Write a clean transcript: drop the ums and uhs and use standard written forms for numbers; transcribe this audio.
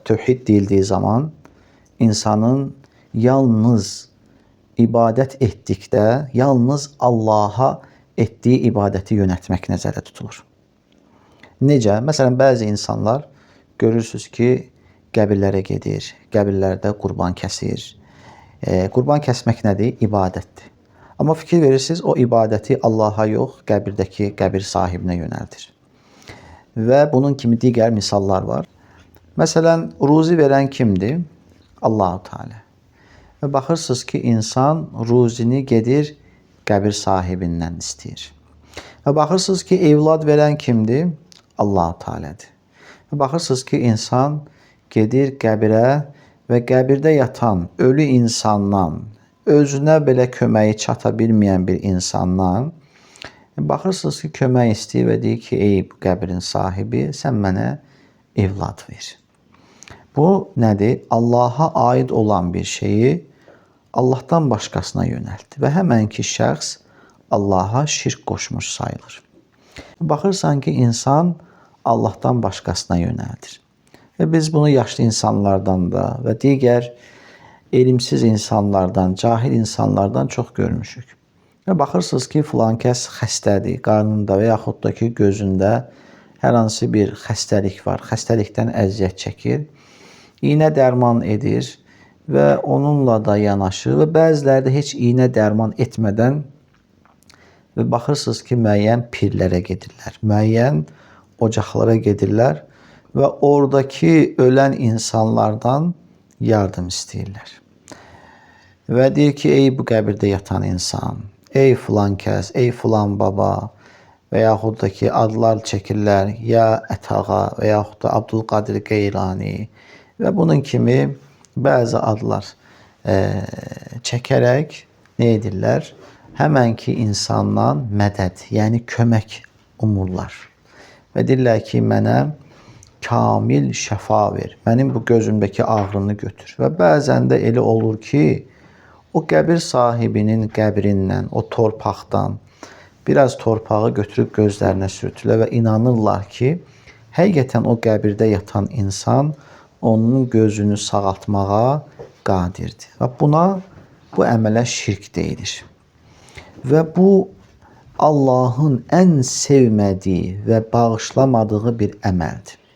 tövhid deyildiği zaman insanın yalnız ibadət etdikdə, yalnız Allaha etdiyi ibadəti yönətmək nəzərdə tutulur. Necə? Məsələn, bəzi insanlar görürsünüz ki, qəbirlərə gedir, qəbirlərdə qurban kəsir. Qurban kəsmək nədir? İbadətdir. Amma fikir verirsiniz, o ibadəti Allaha yox, qəbirdəki qəbir sahibinə yönəldir. Və bunun kimi digər misallar var. Məsələn, ruzi verən kimdir? Allah-u Teala. Və baxırsınız ki, insan ruzini gedir, qəbir sahibindən istəyir. Və baxırsınız ki, evlad verən kimdir? Allah-u Teala'dır. Və baxırsınız ki, insan gedir qəbirə və qəbirdə yatan ölü insandan, özünə belə köməyi çata bilməyən bir insandan baxırsınız ki, kömək istəyir və deyir ki, ey bu qəbrin sahibi, sən mənə evlad ver. Bu nədir? Allaha aid olan bir şeyi Allahdan başqasına yönəltdi və həmənki şəxs Allaha şirk qoşmuş sayılır. Baxırsan ki, insan Allahdan başqasına yönəldir. Və biz bunu yaşlı insanlardan da və digər elmsiz insanlardan, cahil insanlardan çox görmüşük. Və baxırsınız ki, filan kəs xəstədir, qarnında və yaxud da ki, gözündə hər hansı bir xəstəlik var, xəstəlikdən əziyyət çəkir, iynə dərman edir və onunla da yanaşır və bəziləri də heç iynə dərman etmədən və baxırsınız ki, müəyyən pirlərə gedirlər, müəyyən ocaqlara gedirlər və oradakı ölən insanlardan yardım istəyirlər. Və deyir ki, ey bu qəbirdə yatan insan, ey filan kəs, ey filan baba və yaxud da ki, adlar çəkirlər, ya Ətağa və yaxud da Abdülqadir Qeylani və bunun kimi bəzi adlar çəkərək nə edirlər? Həmənki insandan mədəd, yəni kömək umurlar. Və deyirlər ki, mənə kamil şəfa ver, mənim bu gözümdəki ağrını götür. Və bəzən də elə olur ki, o qəbir sahibinin qəbrindən, o torpaqdan biraz torpağı götürüb gözlərinə sürtürlər və inanırlar ki, həqiqətən o qəbirdə yatan insan onun gözünü sağaltmağa qadirdir. Və buna, bu əmələ şirk deyilir. Və bu, Allahın ən sevmədiyi və bağışlamadığı bir əməldir.